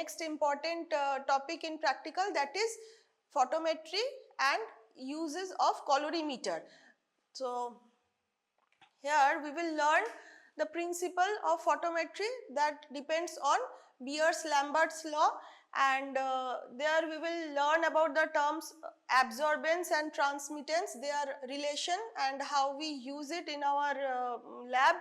next important topic in practical, that is photometry and uses of colorimeter. So here we will learn the principle of photometry that depends on Beers-Lambert's law, and there we will learn about the terms absorbance and transmittance, their relation and how we use it in our lab.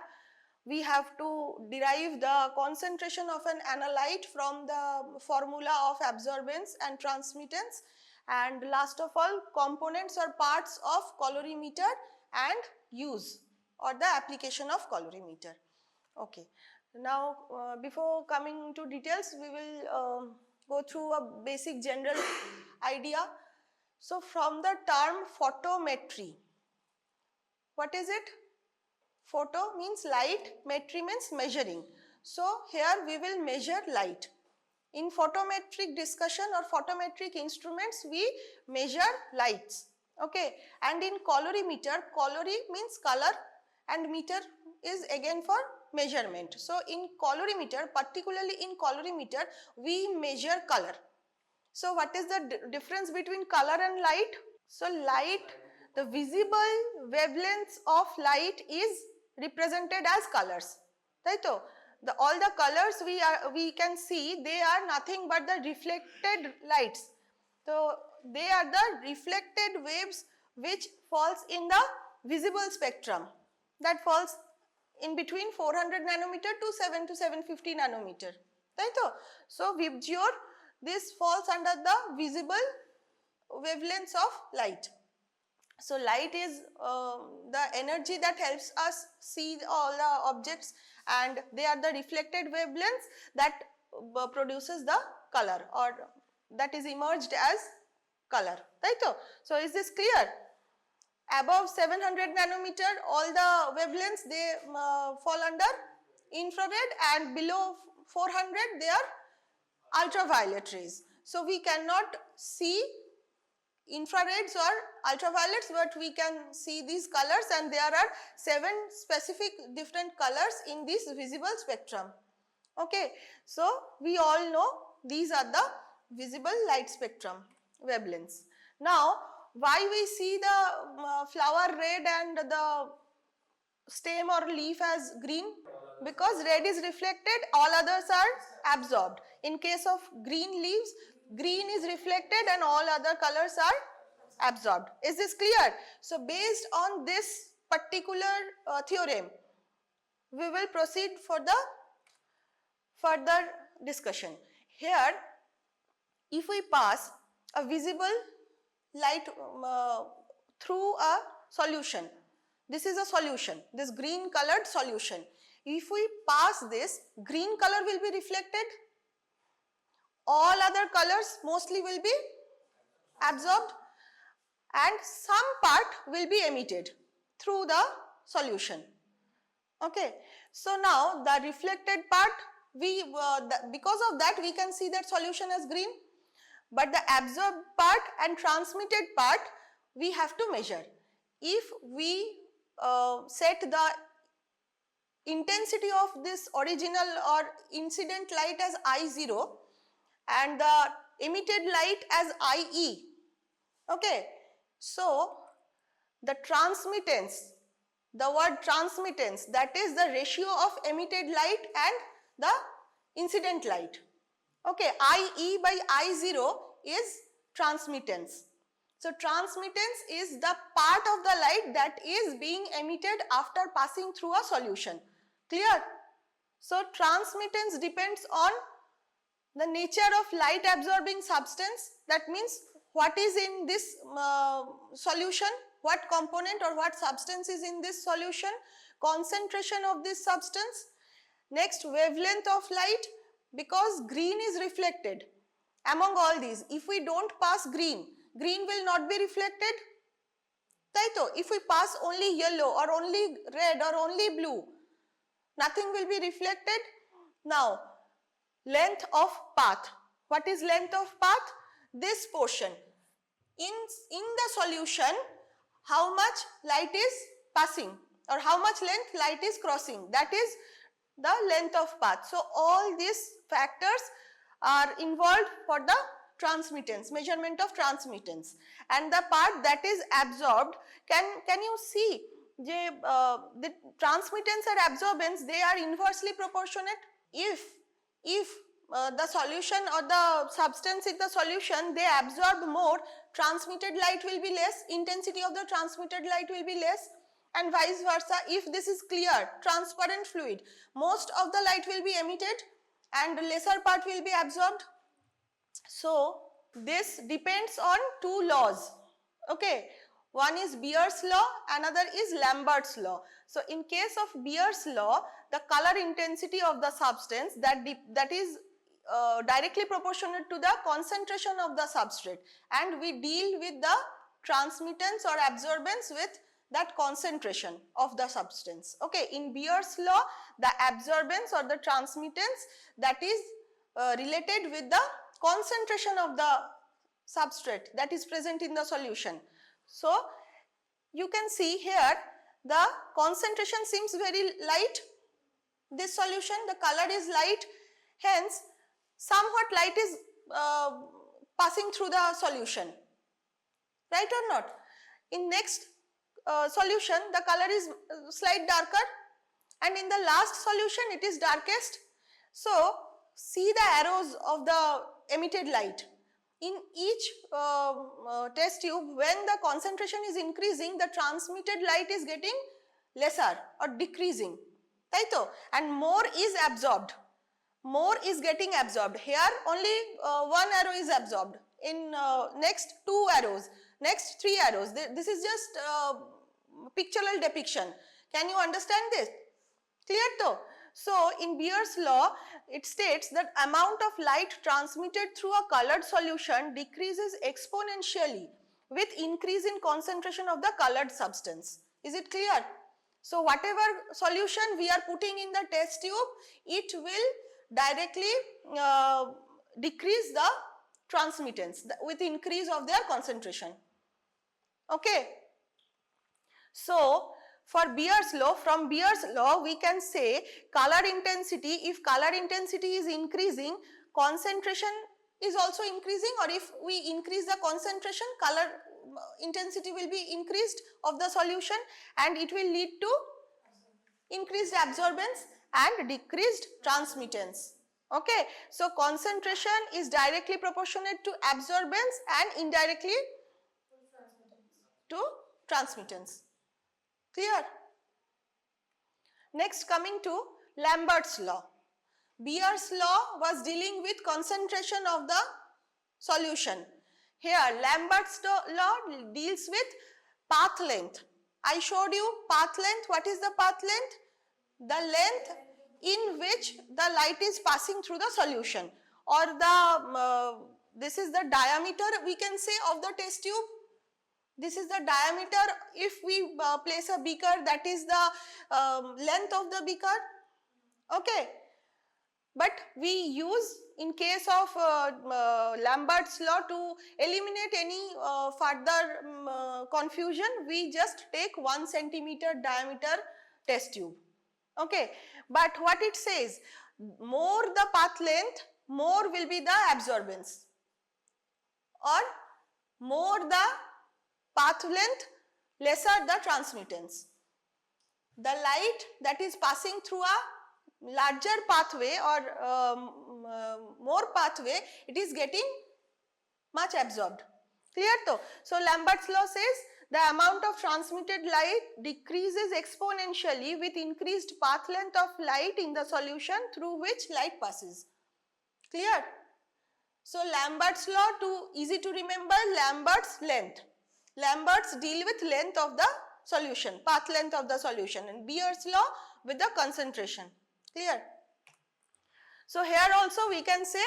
We have to derive the concentration of an analyte from the formula of absorbance and transmittance, and last of all components or parts of colorimeter and use or the application of colorimeter. Okay. Now before coming to details, we will go through a basic general idea. So from the term photometry, what is it? Photo means light, metry means measuring. So here we will measure light. In photometric discussion or photometric instruments, we measure lights. Okay. And in colorimeter, colori means color and meter is again for measurement. So in colorimeter, particularly in colorimeter, we measure color. So what is the difference between color and light? So light, the visible wavelengths of light is represented as colors, right? All the colors we can see, they are nothing but the reflected lights. So they are the reflected waves which falls in the visible spectrum, that falls in between 400 nanometer to 750 nanometer, right? So VIBGYOR, this falls under the visible wavelengths of light. So light is the energy that helps us see all the objects, and they are the reflected wavelengths that produces the color, or that is emerged as color, right? So is this clear? Above 700 nanometer, all the wavelengths, they fall under infrared, and below 400 they are ultraviolet rays. So we cannot see infrareds or ultraviolets, but we can see these colors, and there are 7 specific different colors in this visible spectrum. Okay. So we all know these are the visible light spectrum wavelengths. Now why we see the flower red and the stem or leaf as green? Because red is reflected, all others are absorbed. In case of green leaves, green is reflected and all other colors are absorbed. Is this clear? So based on this particular theorem, we will proceed for the further discussion. Here, if we pass a visible light through a solution, this is a solution, this green colored solution. If we pass this, green color will be reflected, all other colors mostly will be absorbed, and some part will be emitted through the solution. Okay. So now the reflected part, because of that we can see that solution as green, but the absorbed part and transmitted part we have to measure. If we set the intensity of this original or incident light as I0 and the emitted light as IE, okay. So the transmittance, the word transmittance, that is the ratio of emitted light and the incident light. Okay, IE by I0 is transmittance. So transmittance is the part of the light that is being emitted after passing through a solution. Clear? So transmittance depends on the nature of light absorbing substance, that means what is in this solution, what component or what substance is in this solution, concentration of this substance. Next, wavelength of light, because green is reflected. Among all these, if we don't pass green, green will not be reflected. Right? If we pass only yellow or only red or only blue, nothing will be reflected. Now, length of path. What is length of path? This portion. In the solution, how much light is passing or how much length light is crossing, that is the length of path. So all these factors are involved for the transmittance, measurement of transmittance, and the part that is absorbed, can you see the transmittance and absorbance, they are inversely proportionate. If the solution or the substance in the solution, they absorb more, transmitted light will be less, intensity of the transmitted light will be less, and vice versa. If this is clear, transparent fluid, most of the light will be emitted and lesser part will be absorbed. So this depends on two laws. Okay, one is Beer's law, another is Lambert's law. So in case of Beer's law, the color intensity of the substance that is directly proportionate to the concentration of the substrate, and we deal with the transmittance or absorbance with that concentration of the substance. Okay, in Beer's law, the absorbance or the transmittance, that is related with the concentration of the substrate that is present in the solution. So you can see here the concentration seems very light, this solution, the color is light, hence somewhat light is passing through the solution, right or not? In next solution, the color is slight darker, and in the last solution it is darkest. So see the arrows of the emitted light. In each test tube, when the concentration is increasing, the transmitted light is getting lesser or decreasing, right? And more is absorbed, more is getting absorbed. Here only one arrow is absorbed, in next two arrows, next three arrows. This is just pictorial depiction. Can you understand this? Clear though? So in Beer's law, it states that amount of light transmitted through a colored solution decreases exponentially with increase in concentration of the colored substance. Is it clear? So whatever solution we are putting in the test tube, it will directly decrease the transmittance with increase of their concentration. Okay. So for Beer's law, from Beer's law we can say color intensity, if color intensity is increasing, concentration is also increasing, or if we increase the concentration, color intensity will be increased of the solution, and it will lead to increased absorbance and decreased transmittance. Okay, so concentration is directly proportionate to absorbance and indirectly to transmittance. Clear? Next, coming to Lambert's law. Beer's law was dealing with concentration of the solution. Here Lambert's law deals with path length. I showed you path length. What is the path length? The length in which the light is passing through the solution, or the this is the diameter, we can say, of the test tube. This is the diameter. If we place a beaker, that is the length of the beaker. Okay, but we use, in case of Lambert's law, to eliminate any further confusion, we just take 1 centimeter diameter test tube. Okay, but what it says, more the path length, more will be the absorbance, or more the path length, lesser the transmittance. The light that is passing through a larger pathway or more pathway, it is getting much absorbed. Clear though? So Lambert's law says the amount of transmitted light decreases exponentially with increased path length of light in the solution through which light passes. Clear? So Lambert's law, easy to remember, Lambert's length. Lambert's deal with length of the solution, path length of the solution, and Beer's law with the concentration. Clear? So here also we can say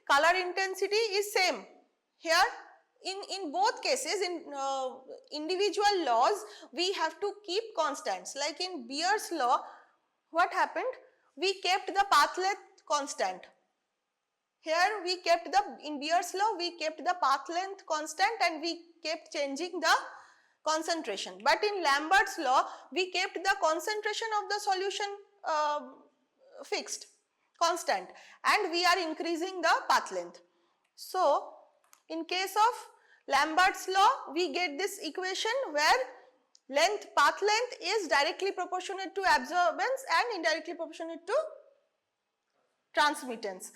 color intensity is same. Here in both cases, in individual laws, we have to keep constants. Like in Beer's law, what happened? We kept the path length constant. Here we kept in Beer's law, we kept the path length constant and we kept changing the concentration. But in Lambert's law, we kept the concentration of the solution fixed, constant, and we are increasing the path length. So in case of Lambert's law, we get this equation where path length is directly proportionate to absorbance and indirectly proportionate to transmittance.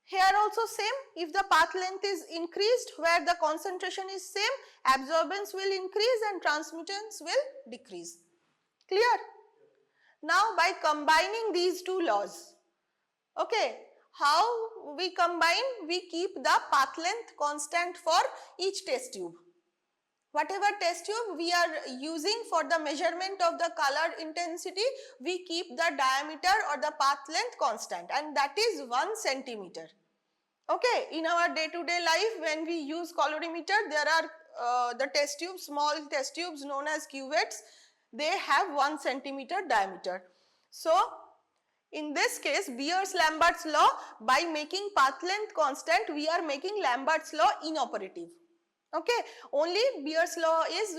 Here also same, if the path length is increased where the concentration is same, absorbance will increase and transmittance will decrease. Clear? Now by combining these two laws, okay, how we combine? We keep the path length constant for each test tube. Whatever test tube we are using for the measurement of the color intensity, we keep the diameter or the path length constant, and that is 1 centimeter. Okay, in our day-to-day life when we use colorimeter, there are the test tubes, small test tubes known as cuvettes, they have 1 centimeter diameter. So in this case, Beer's-Lambert's law, by making path length constant, we are making Lambert's law inoperative. Okay, only Beer's law is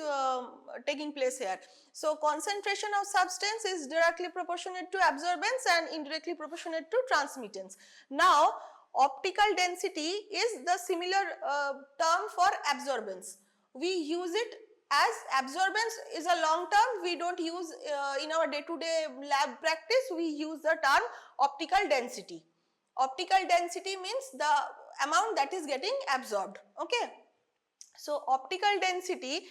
taking place here. So concentration of substance is directly proportionate to absorbance and indirectly proportionate to transmittance. Now optical density is the similar term for absorbance. We use it as absorbance is a long term, we don't use in our day-to-day lab practice, we use the term optical density. Optical density means the amount that is getting absorbed. Okay. So optical density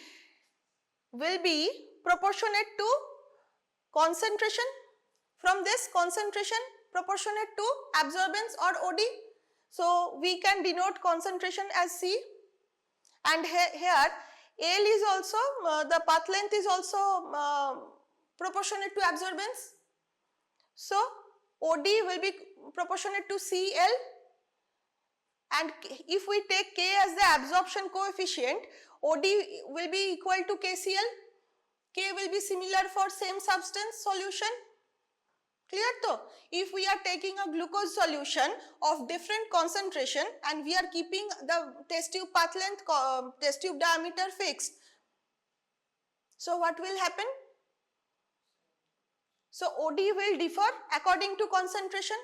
will be proportionate to concentration. From this concentration proportionate to absorbance or OD. So we can denote concentration as C, and here L is also the path length is also proportionate to absorbance. So OD will be proportionate to CL. And if we take K as the absorption coefficient, OD will be equal to KCl. K will be similar for same substance solution. Clear though? If we are taking a glucose solution of different concentration and we are keeping the test tube path length, test tube diameter fixed, so what will happen? So OD will differ according to concentration.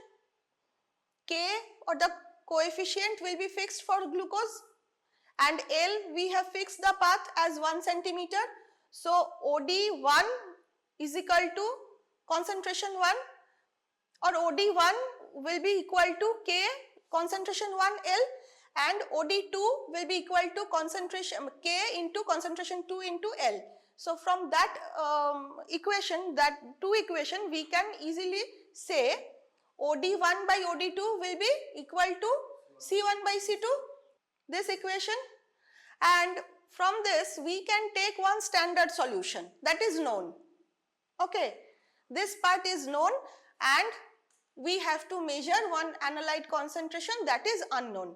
K or the coefficient will be fixed for glucose, and L we have fixed the path as 1 centimeter. So OD1 is equal to concentration 1, or OD1 will be equal to K concentration 1 L, and OD2 will be equal to concentration K into concentration 2 into L. So from that equation, that two equation, we can easily say OD1 by OD2 will be equal to C1 by C2, this equation, and from this we can take one standard solution that is known. Okay, this part is known and we have to measure one analyte concentration that is unknown.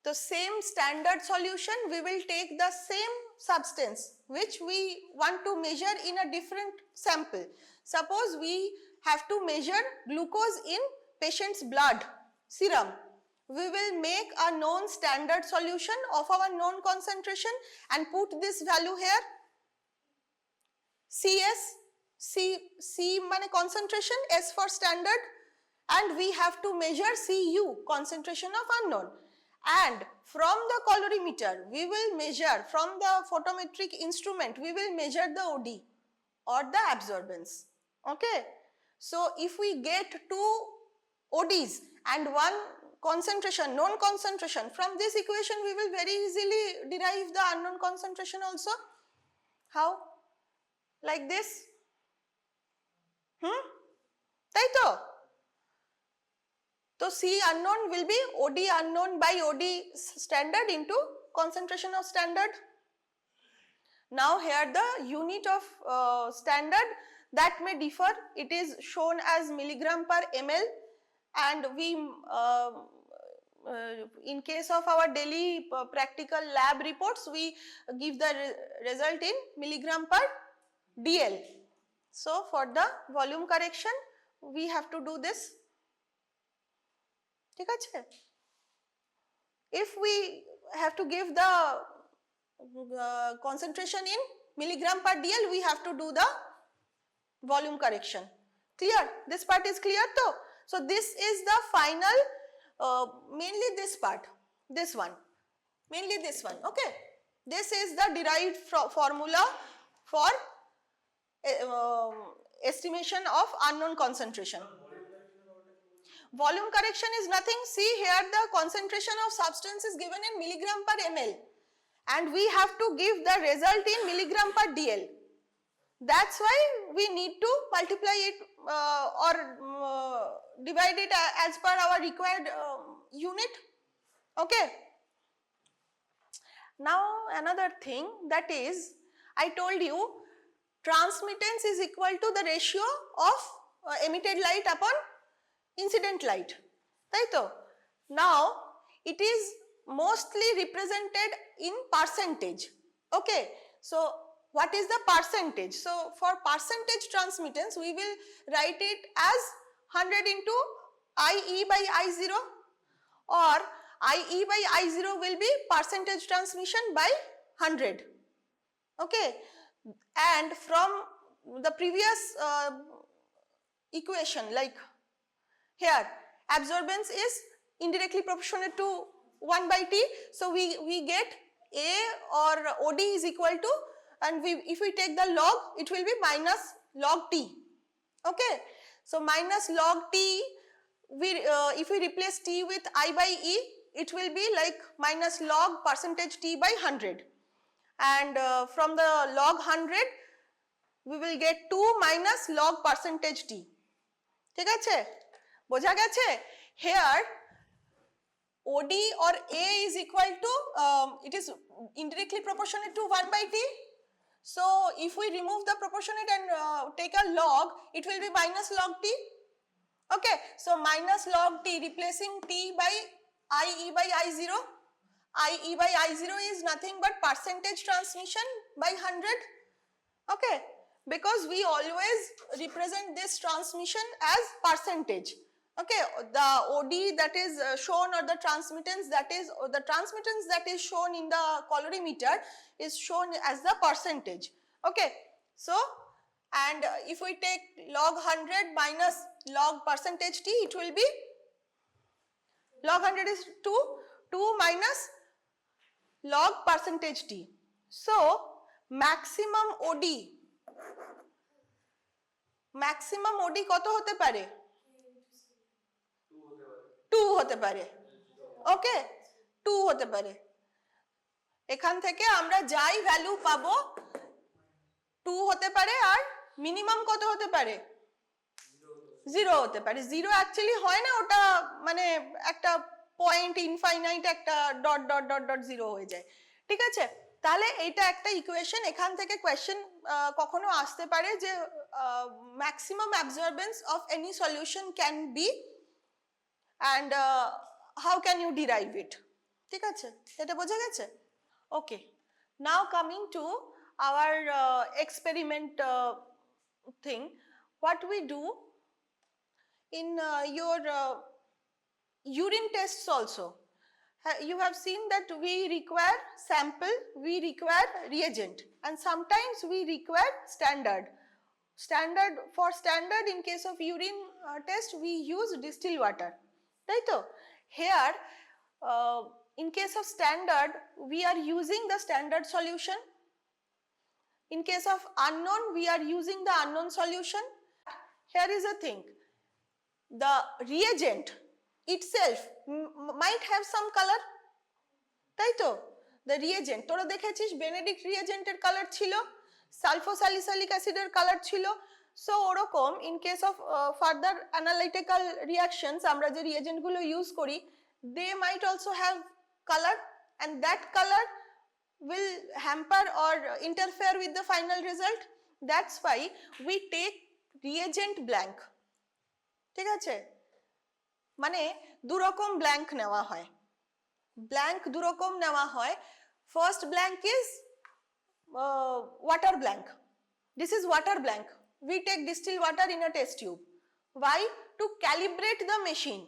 The same standard solution, we will take the same substance which we want to measure in a different sample. Suppose we have to measure glucose in patient's blood, serum. We will make a known standard solution of our known concentration and put this value here. CS, C means concentration, S for standard, and we have to measure Cu, concentration of unknown. And from the colorimeter, we will measure, from the photometric instrument, we will measure the OD or the absorbance. Okay. So if we get two ODs and one concentration, known concentration, from this equation we will very easily derive the unknown concentration also. How? Like this. Taito. So C unknown will be OD unknown by OD standard into concentration of standard. Now here the unit of standard that may differ. It is shown as milligram per ml, and we in case of our daily practical lab reports, we give the result in milligram per dl. So for the volume correction we have to do this. If we have to give the concentration in milligram per dl, we have to do the volume correction. Clear? This part is clear though? So this is the final, mainly this part, this one, mainly this one, okay. This is the derived formula for estimation of unknown concentration. Volume correction is nothing. See here, the concentration of substance is given in milligram per ml, and we have to give the result in milligram per dl. That's why we need to multiply it or divide it as per our required unit, okay. Now another thing, that is, I told you transmittance is equal to the ratio of emitted light upon incident light, right? Now it is mostly represented in percentage, okay. So what is the percentage? So for percentage transmittance, we will write it as 100 into IE by I0, or IE by I0 will be percentage transmission by 100, okay. And from the previous equation, like here, absorbance is indirectly proportionate to 1 by T. So we get A or OD is equal to, and if we take the log, it will be minus log T, okay. So minus log T, if we replace T with I by E, it will be like minus log percentage T by 100, and from the log 100 we will get 2 minus log percentage T, ঠিক আছে, বোঝা গেছে? Here OD or A is equal to, it is indirectly proportionate to 1 by T. So if we remove the proportionate and take a log, it will be minus log T, okay. So minus log T replacing T by IE by I0. IE by I0 is nothing but percentage transmission by 100, okay, because we always represent this transmission as percentage, okay. The OD that is shown, or the transmittance that is shown in the colorimeter is shown as the percentage, okay. So and if we take log 100 minus log percentage T, it will be, log 100 is 2 minus log percentage T. So maximum OD কত হতে পারে? 2 হতে পারে, ওকে, 2 হতে পারে। এখান থেকে আমরা যাই ভ্যালু পাবো 2 হতে পারে, আর মিনিমাম কত হতে পারে? 0 হতে পারে। 0 অ্যাকচুয়ালি হয় না, ওটা মানে একটা পয়েন্ট ইনফাইনাইট, একটা ডট ডট ডট ডট 0 হয়ে যায়, ঠিক আছে। তাহলে এটা একটা ইকুয়েশন। এখান থেকে কোয়েশ্চেন কখনো আসতে পারে যে maximum absorbance of any solution can be, and how can you derive it, ঠিক আছে, এটা বোঝা গেছে, okay. Now coming to our experiment thing, what we do in your urine tests also, you have seen that we require sample, we require reagent, and sometimes we require standard. For standard, in case of urine test, we use distilled water, right? So here in case of standard, we are using the standard solution. In case of unknown, we are using the unknown solution. Here is a thing, the reagent itself might have some color, তাই তো? The reagent, তোরা দেখেছিস Benedict রিয়েজেন্টের colour ছিল, সালফোসালিসালিক অ্যাসিডের colour ছিল। So ওরকম in case of further analytical reactions, আমরা যে রিয়েজেন্ট গুলো ইউজ করি, they might also have color, and that color will hamper or interfere with the final result. That's why we take reagent blank, ঠিক আছে, মানে দুরকম blank নেওয়া হয়, ব্ল্যাঙ্ক দুরকম নেওয়া হয়। First blank is water blank. This is water blank. We take distilled water in a test tube. Why? To calibrate the machine.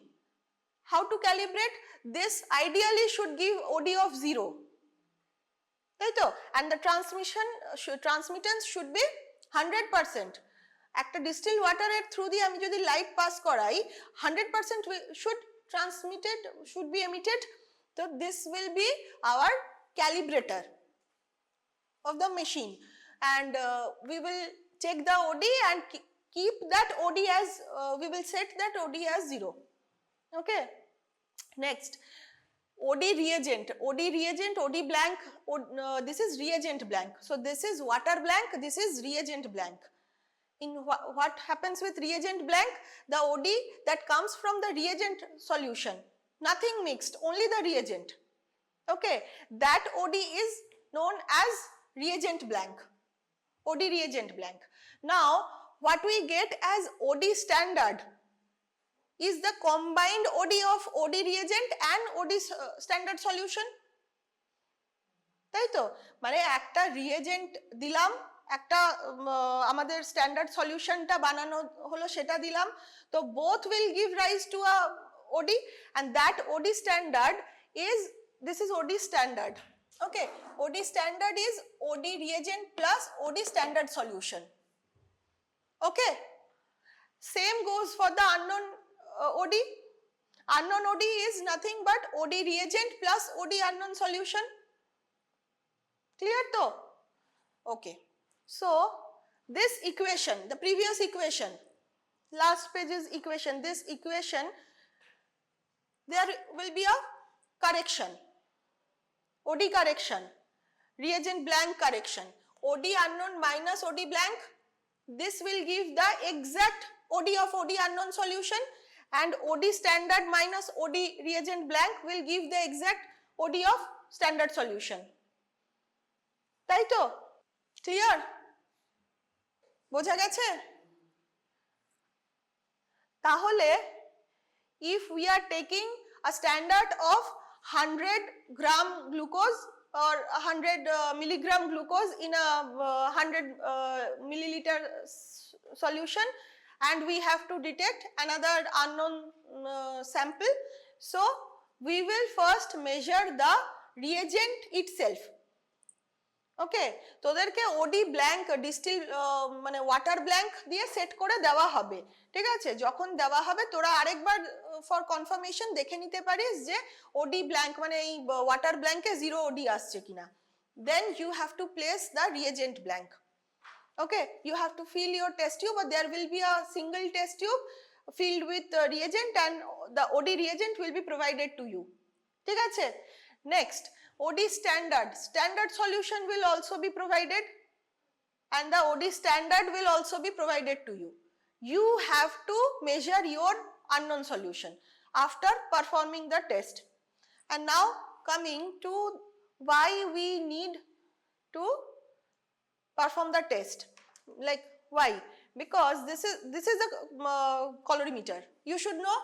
How to calibrate? This ideally should give OD of 0, right? And the transmittance should be 100%. একটা distil ওয়াটারের through দিয়ে আমি যদি light pass করাই 100% should be emitted. So this will be our calibrator of the machine, and we will take the OD and keep that OD as we will set that OD as 0. Okay, next OD reagent, OD blank, this is reagent blank. So this is water blank, this is reagent blank. In what happens with reagent blank? The OD that comes from the reagent solution, nothing mixed, only the reagent. Okay, that OD is known as reagent blank, OD reagent blank. Now what we get as OD standard is the combined OD of OD reagent and OD standard solution. তাই তো, মানে একটা reagent দিলাম, একটা আমাদের standard সলিউশনটা বানানো হলো সেটা দিলাম, তো both will give rise to a OD, and that OD standard is, this is OD standard. Okay, OD standard is OD reagent plus OD standard solution. Okay, same goes for the unknown OD. Unknown OD is nothing but OD reagent plus OD unknown solution. Clear to? Okay, so this equation, the previous equation, last page's equation, this equation, there will be a correction, OD correction, reagent blank correction, OD unknown minus OD blank, this will give the exact OD of OD unknown solution, and OD standard minus OD reagent blank will give the exact OD of standard solution. তাই তো? Clear? বোঝা গেছে? তাহলে if we are taking a standard of 100 gram glucose or 100 milligram glucose in a 100 milliliter solution, and we have to detect another unknown sample, so we will first measure the reagent itself. ওকে, তোদেরকে ওডি blank distil মানে water blank দিয়ে set করে দেওয়া হবে, ঠিক আছে? যখন দেওয়া হবে তোরা আরেকবার ফর কনফার্মেশন দেখে নিতে পারিস যে ওডি ব্ল্যাঙ্ক মানে এই ওয়াটার ব্ল্যাঙ্কে 0 ওডি আসছে কিনা, then you have to place the reagent blank. Okay, you have to fill your test tube, but there will be a single test tube filled with reagent, and the OD reagent will be provided to you. ঠিক আছে? Next, OD standard, standard solution will also be provided, and the OD standard will also be provided to you. You have to measure your unknown solution after performing the test. And now coming to why we need to perform the test. Like why? Because this is a colorimeter. You should know.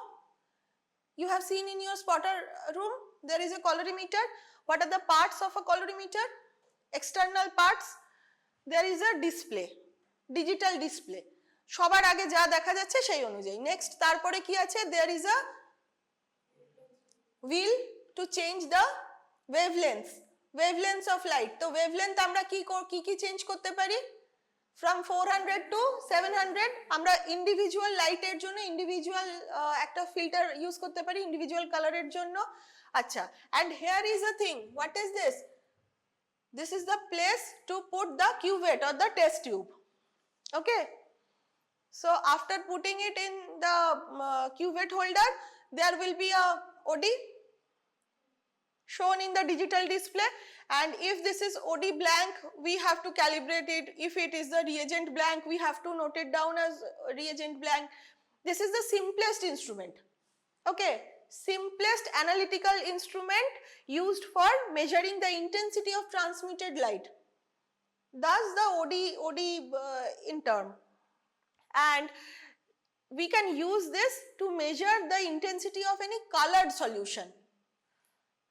You have seen in your spotter room there is a colorimeter. What are the parts of a colorimeter? External parts. There is a display, digital display. সবার আগে যা দেখা যাচ্ছে সেই অনুযায়ী। Next তারপরে কি আছে? There is a wheel to change the wavelengths of light. তো wavelength আমরা কি চেঞ্জ করতে পারি? From 400 to 700 আমরা ইন্ডিভিজুয়াল লাইটের জন্য ইন্ডিভিজুয়াল একটা ফিল্টার ইউজ করতে পারি ইন্ডিভিজুয়াল কালারের জন্য। আচ্ছা, and here is a thing, what is this? This is the place to put the cuvette or the test tube. Okay, so after putting it in the cuvette holder, there will be a OD shown in the digital display, and if this is OD blank, we have to calibrate it. If it is the reagent blank, we have to note it down as reagent blank. This is the simplest instrument. Okay, simplest analytical instrument used for measuring the intensity of transmitted light. Thus the OD in term, and we can use this to measure the intensity of any colored solution.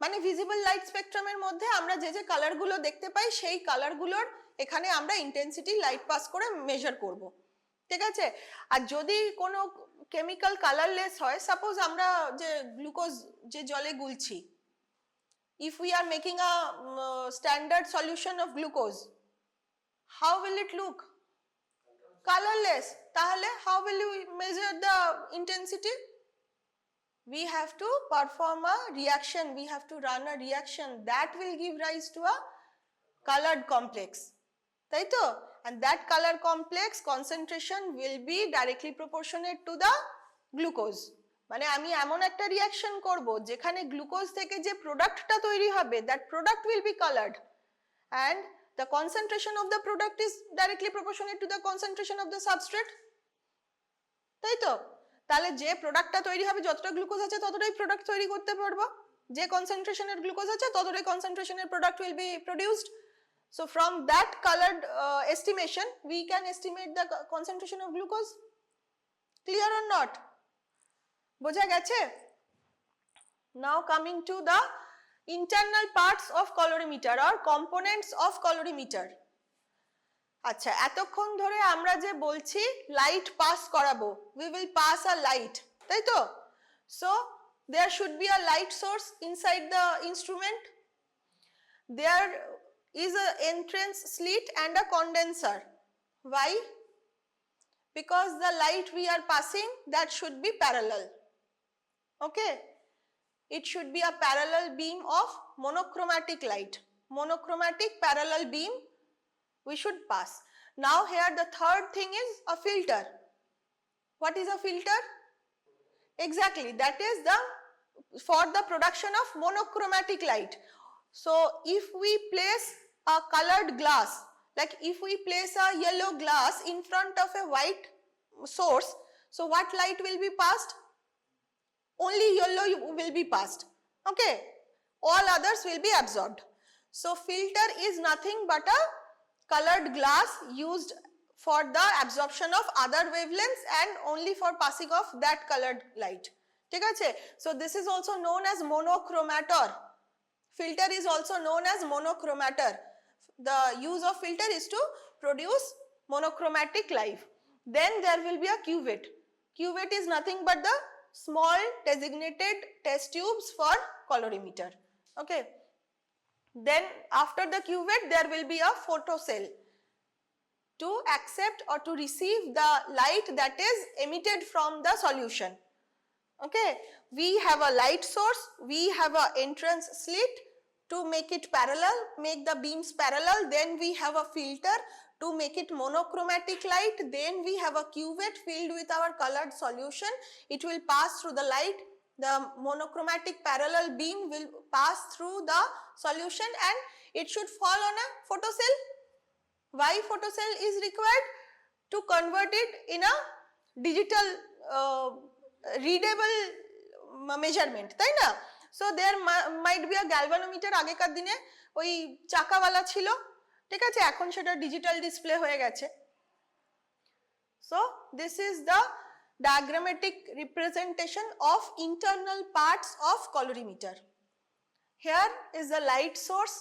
মানে visible light স্পেকট্রামের মধ্যে আমরা যে কালারগুলো দেখতে পাই সেই কালারগুলোর এখানে আমরা intensity light pass করে মেজার করব, ঠিক আছে? আর যদি কোনো কেমিক্যাল কালারলেস হয়, সাপোজ আমরা যে গ্লুকোজ যে জলে গুলছি, if we are making a standard solution of glucose, how will it look? Colorless. তাহলে how will you measure the intensity? We have to perform a reaction, we have to run a reaction that will give rise to a colored complex, তাই তো? And that color complex concentration will be directly proportionate to the glucose. মানে আমি এমন একটা reaction করব যেখানে glucose থেকে যে প্রোডাক্টটা তৈরি হবে, that product will be colored and the concentration of the product is directly proportionate to the concentration of the substrate, তাই তো? তাহলে যে প্রোডাক্টটা তৈরি হবে, যতটা গ্লুকোজ আছে ততটাই প্রোডাক্ট তৈরি করতে পারবো, যে কনসেন্ট্রেশনের গ্লুকোজ আছে ততটাই কনসেন্ট্রেশনের product will be produced. So from that colored estimation we can estimate the concentration of glucose. Clear or not? বোঝা গেছে? Now coming to the internal parts of colorimeter or components of colorimeter. আচ্ছা, এতক্ষণ ধরে আমরা যে বলছি light pass করাবো, we will pass a light, তাই তো? So there should be a light source inside the instrument. There is a entrance slit and a condenser. Why? Because the light we are passing, that should be parallel. Okay, it should be a parallel beam of monochromatic light, monochromatic parallel beam we should pass. Now here the third thing is a filter. What is a filter? Exactly, that is the for the production of monochromatic light. So if we place a colored glass, like if we place a yellow glass in front of a white source, so what light will be passed? Only yellow will be passed. Okay, all others will be absorbed. So filter is nothing but a colored glass used for the absorption of other wavelengths and only for passing of that colored light. ঠিক আছে? So this is also known as monochromator. Filter is also known as monochromator. The use of filter is to produce monochromatic light. Then there will be a cuvette. Cuvette is nothing but the small designated test tubes for colorimeter. Okay. Then after the cuvette there will be a photocell to accept or to receive the light that is emitted from the solution. Okay, we have a light source, we have a entrance slit to make it parallel, make the beams parallel, then we have a filter to make it monochromatic light, then we have a cuvette filled with our colored solution. It will pass through the light, the monochromatic parallel beam will pass through the solution and it should fall on a photocell. Why photocell is required? To convert it in a digital readable measurement, তাই না? So there might be a galvanometer, আগেকার দিনে ওই চাকাওয়ালা ছিল, ঠিক আছে, এখন সেটা ডিজিটাল ডিসপ্লে হয়ে গেছে। So this is the diagrammatic representation of internal parts of colorimeter. Here is the light source,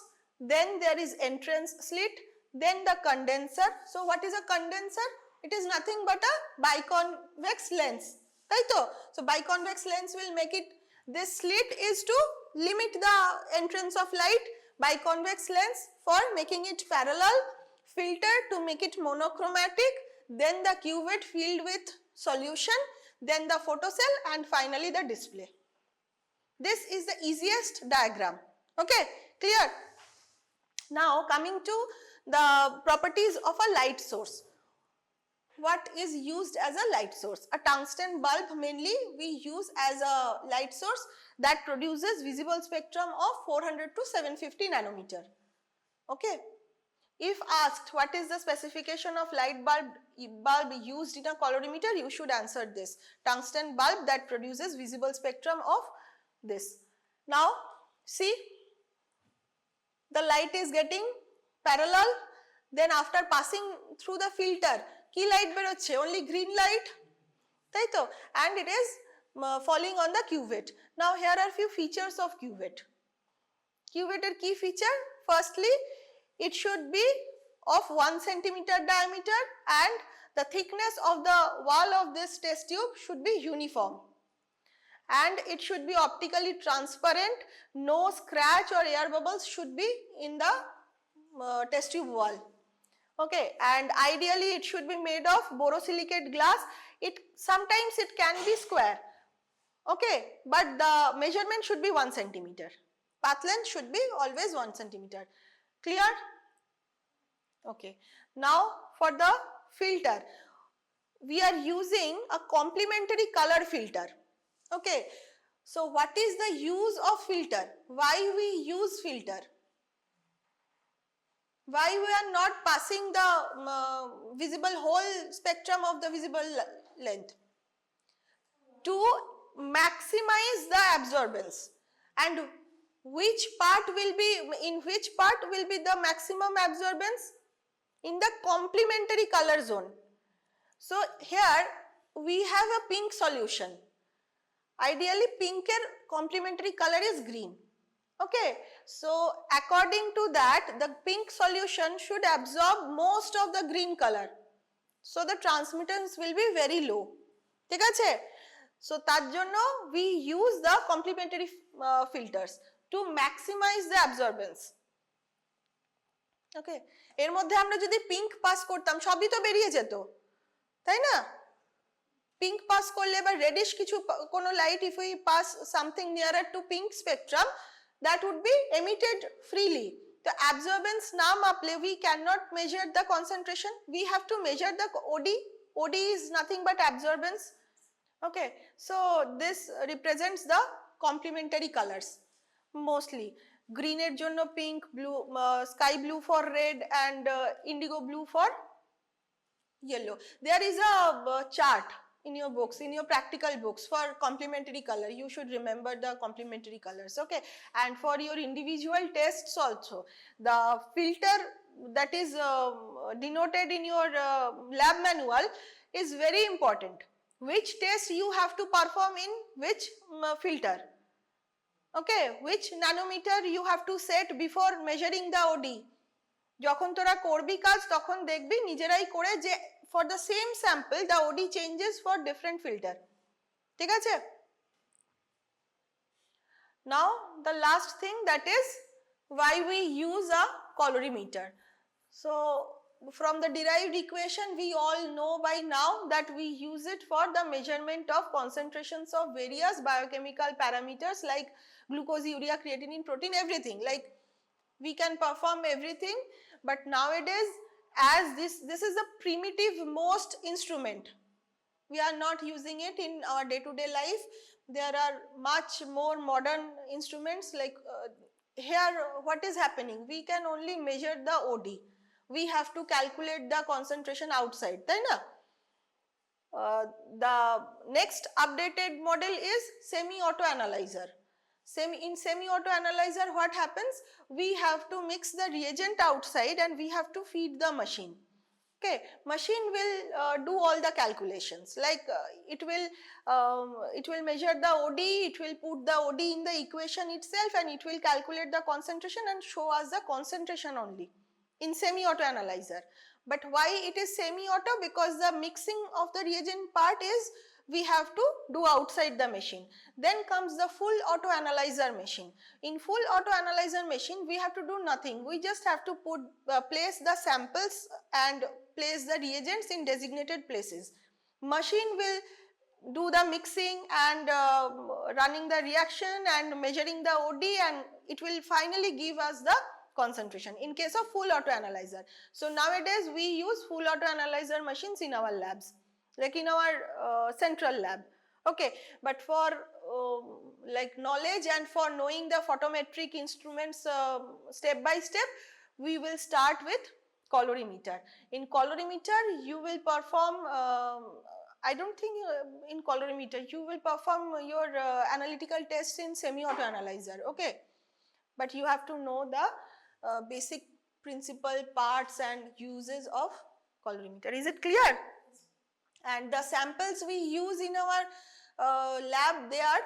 then there is entrance slit, then the condenser. So what is a condenser? It is nothing but a biconvex lens, right? So biconvex lens will make it, this slit is to limit the entrance of light, biconvex lens for making it parallel, filter to make it monochromatic, then the cuvette filled with solution, then the photocell and finally the display. This is the easiest diagram. Okay, clear? Now coming to the properties of a light source. What is used as a light source? A tungsten bulb mainly we use as a light source that produces visible spectrum of 400 to 750 nanometer. Okay. If asked what is the specification of light bulb used in a colorimeter, you should answer this: tungsten bulb that produces visible spectrum of this. Now see, the light is getting parallel, then after passing through the filter কি light বেরোচ্ছে? only green light, তাই তো, and it is falling on the cuvette. Now here are few features of cuvette. Cuvette এর কি feature? Firstly, it should be of 1 centimeter diameter and the thickness of the wall of this test tube should be uniform and it should be optically transparent. No scratch or air bubbles should be in the test tube wall. Okay, and ideally it should be made of borosilicate glass. Sometimes it can be square. Okay, but the measurement should be 1 centimeter. Path length should be always 1 centimeter. Clear? Okay. Now for the filter, we are using a complementary color filter. Okay. So what is the use of filter? Why we use filter? Why we are not passing the visible whole spectrum of the visible length? To maximize the absorbance. And which part will be, in which part will be the maximum absorbance? In the complementary color zone. So here we have a pink solution. Ideally pinker complementary color is green. Okay, so according to that, the pink solution should absorb most of the green color. So the transmittance will be very low. ঠিক আছে? So তার জন্য we use the complementary filters to maximize the absorbance. Okay, এর মধ্যে আমরা যদি pink pass করতাম সবই তো বেরিয়ে যেত, তাই না? পিঙ্ক পাস করলে বা রেডিশ কিছু কোনো light, if we pass something nearer to pink spectrum, that would be emitted freely. The absorbance na maple, we cannot measure the concentration. We have to measure the OD. OD is nothing but absorbance. Okay, so this represents the complementary colors mostly. Green er jonno pink, blue, sky blue for red, and indigo blue for yellow. There is a chart in your books, in your practical books, for complementary color. You should remember the complementary colors. Okay, and for your individual tests also, the filter that is denoted in your lab manual is very important. Which test you have to perform in which filter. Okay, which nanometer you have to set before measuring the OD. যখন তোরা করবি কাজ তখন দেখবি নিজেরাই করে যে for the same sample the OD changes for different filter. ঠিক আছে? Now the last thing, that is why we use a colorimeter. So from the derived equation we all know by now that we use it for the measurement of concentrations of various biochemical parameters like glucose, urea, creatinine, protein, everything. Like we can perform everything, but nowadays as this is the primitive most instrument, we are not using it in our day-to-day life. There are much more modern instruments like here what is happening, we can only measure the OD. We have to calculate the concentration outside, তাই না? The next updated model is semi-auto analyzer. In semi-auto analyzer what happens, we have to mix the reagent outside and we have to feed the machine. Okay, machine will do all the calculations, like it will measure the OD, it will put the OD in the equation itself, and it will calculate the concentration and show us the concentration only in semi-auto analyzer. But why it is semi-auto? Because the mixing of the reagent part is we have to do outside the machine. Then comes the full auto analyzer machine. In full auto analyzer machine we have to do nothing, we just have to place the samples and place the reagents in designated places. Machine will do the mixing and running the reaction and measuring the OD, and it will finally give us the concentration in case of full auto analyzer. So nowadays we use full auto analyzer machines in our labs, like in our central lab. Okay, but for like knowledge and for knowing the photometric instruments step by step, we will start with colorimeter. In colorimeter you will perform I don't think in colorimeter you will perform your analytical tests in semi-auto analyzer. Okay, but you have to know the basic principal parts and uses of colorimeter. Is it clear? And the samples we use in our lab, they are,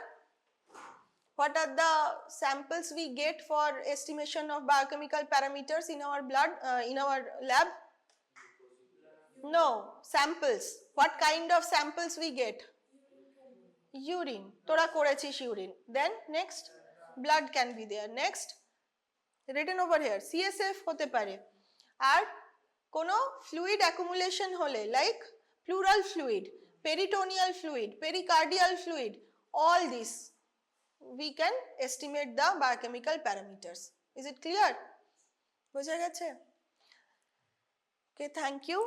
what are the samples we get for estimation of biochemical parameters in our blood, in our lab? No, samples. What kind of samples we get? Urine. Tora korechish urine. Then next, blood can be there. Next, written over here, CSF hote pare. Ar কোনো fluid accumulation হলে like pleural fluid, peritoneal fluid, pericardial fluid, all this we can estimate the biochemical parameters. Is it clear? বোঝা গেছে? Okay, thank you.